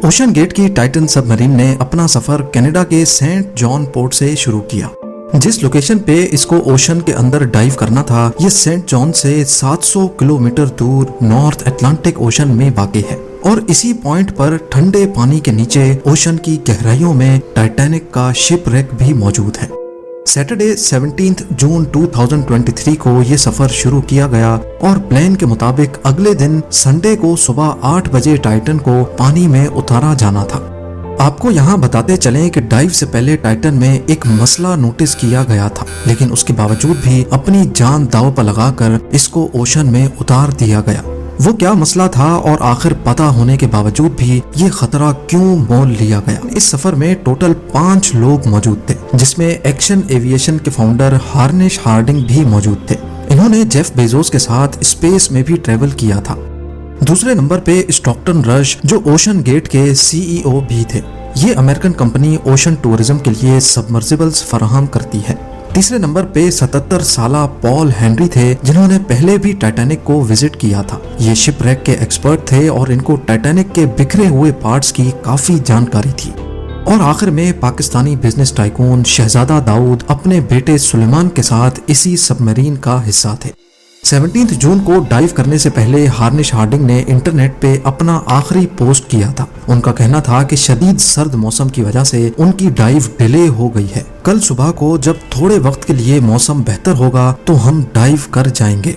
Ocean gate की Titan submarine ने अपना सफर कनाडा के सेंट जॉन पोर्ट से शुरू किया। जिस लोकेशन पे इसको ओशन के अंदर डाइव करना था, ये सेंट जॉन से 700 किलोमीटर दूर नॉर्थ अटलांटिक ओशन में वाक़ है और इसी पॉइंट पर ठंडे पानी के नीचे ओशन की गहराइयों में टाइटैनिक का शिपरेक भी मौजूद है। सैटरडे 17 जून 2023 को ये सफर शुरू किया गया और प्लान के मुताबिक अगले दिन संडे को सुबह 8 बजे टाइटन को पानी में उतारा जाना था। आपको यहाँ बताते चलें कि डाइव से पहले टाइटन में एक मसला नोटिस किया गया था, लेकिन उसके बावजूद भी अपनी जान दांव पर लगाकर इसको ओशन में उतार दिया गया। वो क्या मसला था और आखिर पता होने के बावजूद भी ये खतरा क्यों मोल लिया गया। इस सफर में टोटल 5 लोग मौजूद थे, जिसमें एक्शन एविएशन के फाउंडर हार्निश हार्डिंग भी मौजूद थे। इन्होंने जेफ बेजोस के साथ स्पेस में भी ट्रेवल किया था। दूसरे नंबर पे स्टॉकटन रश, जो ओशन गेट के सीईओ भी थे। ये अमेरिकन कंपनी ओशन टूरिज्म के लिए सबमर्सिबल्स फराहम करती है। तीसरे नंबर पे 77 साला पॉल हेनरी थे, जिन्होंने पहले भी टाइटैनिक को विजिट किया था। ये शिपरेक के एक्सपर्ट थे और इनको टाइटैनिक के बिखरे हुए पार्ट्स की काफी जानकारी थी। और आखिर में पाकिस्तानी बिजनेस टाइकून शहजादा दाऊद अपने बेटे सुलेमान के साथ इसी सबमरीन का हिस्सा थे। 17 जून को डाइव करने से पहले हार्निश हार्डिंग ने इंटरनेट पे अपना आखिरी पोस्ट किया था। उनका कहना था कि शदीद सर्द मौसम की वजह से उनकी डाइव डिले हो गई है। कल सुबह को जब थोड़े वक्त के लिए मौसम बेहतर होगा तो हम डाइव कर जाएंगे।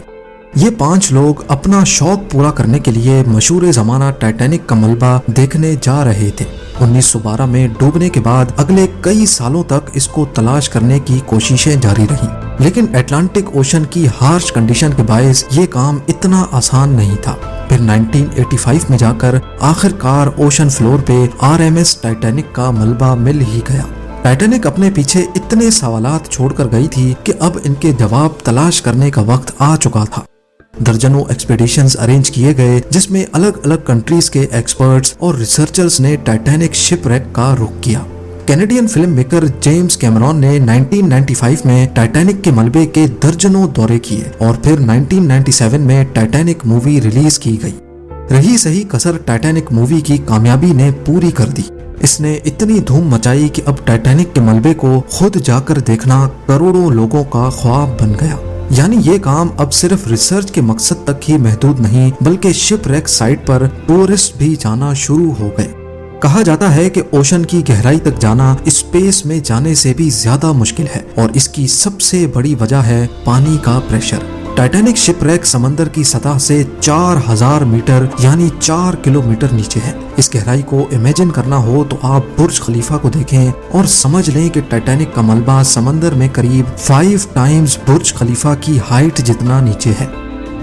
ये 5 लोग अपना शौक पूरा करने के लिए मशहूर जमाना टाइटैनिक का मलबा देखने जा रहे थे। 1912 में डूबने के बाद अगले कई सालों तक इसको तलाश करने की कोशिशें जारी रही, लेकिन अटलांटिक ओशन की हार्श कंडीशन के बायस ये काम इतना आसान नहीं था। फिर 1985 में जाकर आखिरकार ओशन फ्लोर पे आरएमएस टाइटैनिक का मलबा मिल ही गया। टाइटैनिक अपने पीछे इतने सवालात छोड़कर गई थी कि अब इनके जवाब तलाश करने का वक्त आ चुका था। दर्जनों एक्सपीडिशंस अरेंज किए गए, जिसमें अलग अलग कंट्रीज के एक्सपर्ट्स और रिसर्चर्स ने टाइटैनिक शिपरेक का रुख किया। Canadian film maker James Cameron ने 1995 में टाइटैनिक के मलबे के दर्जनों दौरे किए और फिर 1997 में टाइटैनिक मूवी रिलीज की गई। रही सही कसर टाइटैनिक मूवी की कामयाबी ने पूरी कर दी। इसने इतनी धूम मचाई कि अब टाइटैनिक के मलबे को खुद जाकर देखना करोड़ों लोगों का ख्वाब बन गया। यानी ये काम अब सिर्फ रिसर्च के मकसद तक ही महदूद नहीं, बल्कि शिपरेक साइट पर टूरिस्ट भी जाना शुरू हो गए। कहा जाता है कि ओशन की गहराई तक जाना स्पेस में जाने से भी ज्यादा मुश्किल है और इसकी सबसे बड़ी वजह है पानी का प्रेशर। टाइटैनिक शिपरेक समंदर की सतह से 4000 मीटर यानी 4 किलोमीटर नीचे है। इस गहराई को इमेजिन करना हो तो आप बुर्ज खलीफा को देखें और समझ लें कि टाइटैनिक का मलबा समंदर में करीब 5 टाइम्स बुर्ज खलीफा की हाइट जितना नीचे है।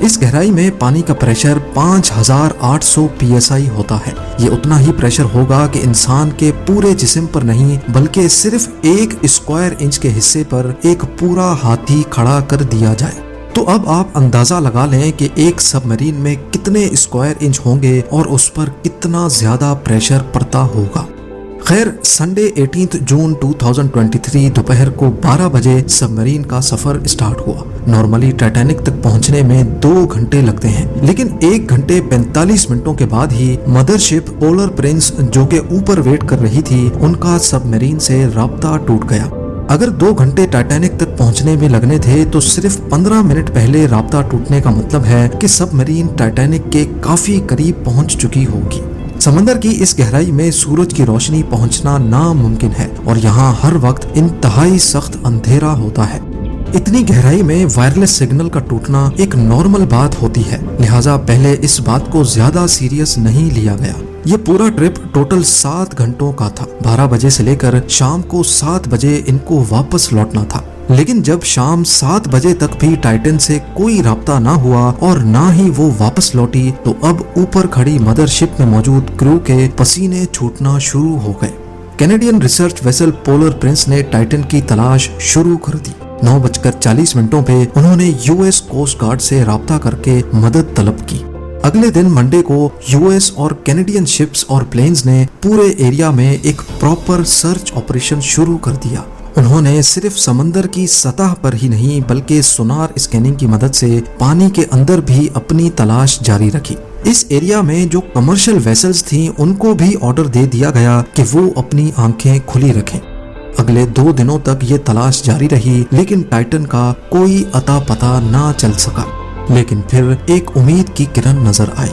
इस गहराई में पानी का प्रेशर 5800 psi होता है। ये उतना ही प्रेशर होगा कि इंसान के पूरे जिस्म पर नहीं, बल्कि सिर्फ 1 स्क्वायर इंच के हिस्से पर एक पूरा हाथी खड़ा कर दिया जाए। तो अब आप अंदाजा लगा लें कि एक सबमरीन में कितने स्क्वायर इंच होंगे और उस पर कितना ज्यादा प्रेशर पड़ता होगा। खैर, संडे 18 जून 2023 दोपहर को 12 बजे सबमरीन का सफर स्टार्ट हुआ। नॉर्मली टाइटैनिक तक पहुंचने में 2 घंटे लगते हैं, लेकिन 1 घंटे 45 मिनटों के बाद ही मदरशिप पोलर प्रिंस, जो के ऊपर वेट कर रही थी, उनका सबमरीन से राब्ता टूट गया। अगर 2 घंटे टाइटैनिक तक पहुंचने में लगने थे तो सिर्फ 15 मिनट पहले राब्ता टूटने का मतलब है कि सबमरीन टाइटैनिक के काफी करीब पहुंच चुकी होगी। समंदर की इस गहराई में सूरज की रोशनी पहुंचना नामुमकिन है और यहाँ हर वक्त इंतहाई सख्त अंधेरा होता है। इतनी गहराई में वायरलेस सिग्नल का टूटना एक नॉर्मल बात होती है, लिहाजा पहले इस बात को ज्यादा सीरियस नहीं लिया गया। ये पूरा ट्रिप टोटल 7 घंटों का था। 12 बजे से लेकर शाम को 7 बजे इनको वापस लौटना था, लेकिन जब शाम 7 बजे तक भी टाइटन से कोई राब्ता ना हुआ और ना ही वो वापस लौटी, तो अब ऊपर खड़ी मदरशिप में मौजूद क्रू के पसीने छूटना शुरू हो गए। Canadian research vessel polar Prince ने टाइटन की तलाश शुरू कर दी। 9:40 पे उन्होंने यूएस कोस्ट गार्ड से राब्ता करके मदद तलब की। अगले दिन मंडे को यूएस और कैनेडियन शिप्स और प्लेन्स ने पूरे एरिया में एक प्रॉपर सर्च ऑपरेशन शुरू कर दिया। उन्होंने सिर्फ समंदर की सतह पर ही नहीं, बल्कि सोनार स्कैनिंग की मदद से पानी के अंदर भी अपनी तलाश जारी रखी। इस एरिया में जो कमर्शियल वेसल्स थी उनको भी ऑर्डर दे दिया गया कि वो अपनी आंखें खुली रखें। अगले 2 दिनों तक ये तलाश जारी रही, लेकिन टाइटन का कोई अता पता ना चल सका। लेकिन फिर एक उम्मीद की किरण नजर आई।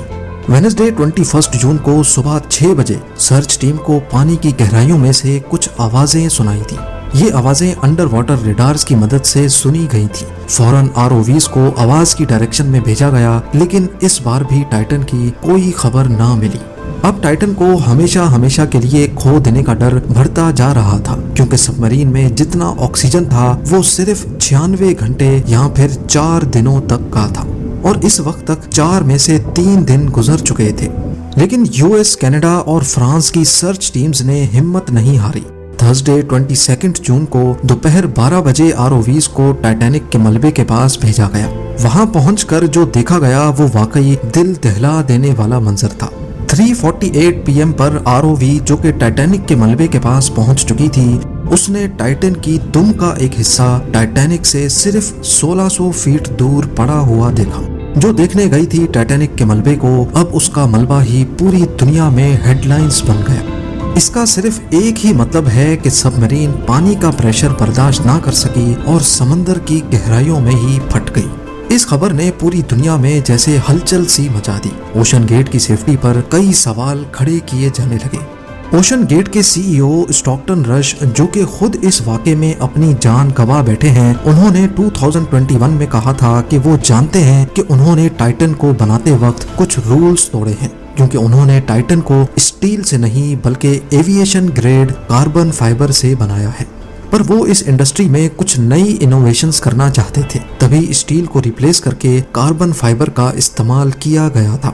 वेडनेसडे 21 जून को सुबह 6 बजे सर्च टीम को पानी की गहराइयों में से कुछ आवाजें सुनाई थी। ये आवाजें अंडर वाटर रेडार्स की मदद से सुनी गई थी। फौरन आरओवीज को आवाज की डायरेक्शन में भेजा गया, लेकिन इस बार भी टाइटन की कोई खबर ना मिली। अब टाइटन को हमेशा हमेशा के लिए खो देने का डर बढ़ता जा रहा था, क्योंकि सबमरीन में जितना ऑक्सीजन था वो सिर्फ 96 घंटे या फिर 4 दिनों तक का था, और इस वक्त तक 4 में से 3 दिन गुजर चुके थे। लेकिन यूएस, कनाडा और फ्रांस की सर्च टीम्स ने हिम्मत नहीं हारी। थर्सडे 22 जून को दोपहर 12 बजे आरओवीज को टाइटैनिक के मलबे के पास भेजा गया। वहां पहुंचकर जो देखा गया वो वाकई दिल दहला देने वाला मंजर था। 3:48 PM पर आरओवी जो कि टाइटैनिक के मलबे के पास पहुंच चुकी थी, उसने टाइटन की दुम का एक हिस्सा टाइटैनिक से सिर्फ 1600 फीट दूर पड़ा हुआ देखा। जो देखने गई थी टाइटैनिक के मलबे को, अब उसका मलबा ही पूरी दुनिया में हेडलाइंस बन गया। इसका सिर्फ एक ही मतलब है कि सबमरीन पानी का प्रेशर बर्दाश्त ना कर सकी और समंदर की गहराइयों में ही फट गई। इस खबर ने पूरी दुनिया में जैसे हलचल सी मचा दी। ओशन गेट की सेफ्टी पर कई सवाल खड़े किए जाने लगे। ओशन गेट के सीईओ स्टॉकटन रश, जो कि खुद इस वाक़े में अपनी जान गंवा बैठे हैं, उन्होंने 2021 में कहा था कि वो जानते हैं कि उन्होंने टाइटन को बनाते वक्त कुछ रूल्स तोड़े हैं, क्योंकि उन्होंने टाइटन को स्टील से नहीं बल्कि एविएशन ग्रेड कार्बन फाइबर से बनाया है। पर वो इस इंडस्ट्री में कुछ नई इनोवेशंस करना चाहते थे, तभी स्टील को रिप्लेस करके कार्बन फाइबर का इस्तेमाल किया गया था।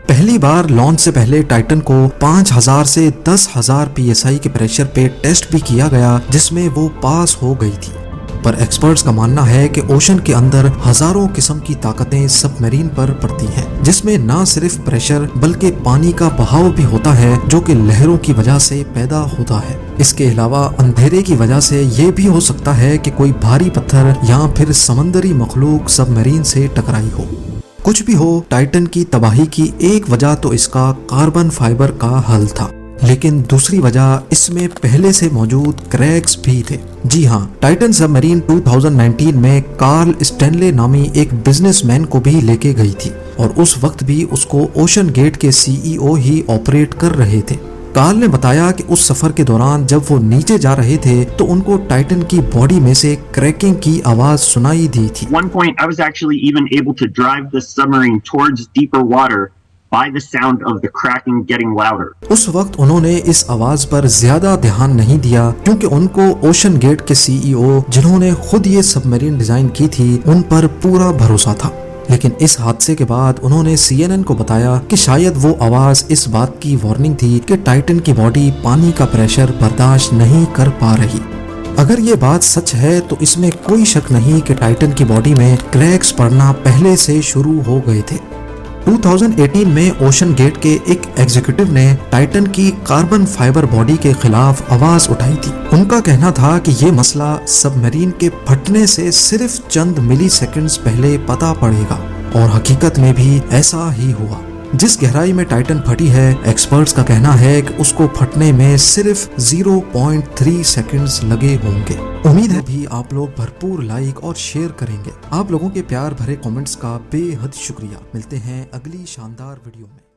पहली बार लॉन्च से पहले टाइटन को 5000 से 10,000 PSI के प्रेशर पे टेस्ट भी किया गया, जिसमें वो पास हो गई थी। पर एक्सपर्ट्स का मानना है कि ओशन के अंदर हजारों किस्म की ताकतें सबमरीन पर पड़ती हैं, जिसमें ना सिर्फ प्रेशर बल्कि पानी का बहाव भी होता है, जो कि लहरों की वजह से पैदा होता है। इसके अलावा अंधेरे की वजह से ये भी हो सकता है कि कोई भारी पत्थर या फिर समंदरी मखलूक सबमरीन से टकराई हो। कुछ भी हो, टाइटन की तबाही की एक वजह तो इसका कार्बन फाइबर का हल था, लेकिन दूसरी वजह इसमें पहले से मौजूद क्रैक्स भी थे। जी हाँ, टाइटन सबमरीन 2019 में कार्ल स्टैनले नामी एक बिजनेसमैन को भी लेके गई थी, और उस वक्त भी उसको ओशन गेट के सीईओ ही ऑपरेट कर रहे थे। कार्ल ने बताया कि उस सफर के दौरान जब वो नीचे जा रहे थे तो उनको टाइटन की बॉडी में से क्रैकिंग की आवाज सुनाई दी थी। One point I was actually even able to drive the submarine towards deeper water by the sound of the cracking getting louder. उस वक्त उन्होंने इस आवाज पर ज्यादा ध्यान नहीं दिया, क्योंकि उनको ओशन गेट के सीईओ, जिन्होंने खुद ये सबमरीन डिजाइन की थी, उन पर पूरा भरोसा था। लेकिन इस हादसे के बाद उन्होंने CNN को बताया कि शायद वो आवाज इस बात की वार्निंग थी कि टाइटन की बॉडी पानी का प्रेशर बर्दाश्त नहीं कर पा रही। अगर ये बात सच है तो इसमें कोई शक नहीं कि टाइटन की बॉडी में क्रैक्स पड़ना पहले से शुरू हो गए थे। 2018 में ओशन गेट के एक एग्जीक्यूटिव ने टाइटन की कार्बन फाइबर बॉडी के खिलाफ आवाज उठाई थी। उनका कहना था कि ये मसला सबमरीन के फटने से सिर्फ चंद मिली सेकेंड्स पहले पता पड़ेगा, और हकीकत में भी ऐसा ही हुआ। जिस गहराई में टाइटन फटी है, एक्सपर्ट्स का कहना है कि उसको फटने में सिर्फ 0.3 सेकंड्स लगे होंगे। उम्मीद है भी आप लोग भरपूर लाइक और शेयर करेंगे। आप लोगों के प्यार भरे कमेंट्स का बेहद शुक्रिया। मिलते हैं अगली शानदार वीडियो में।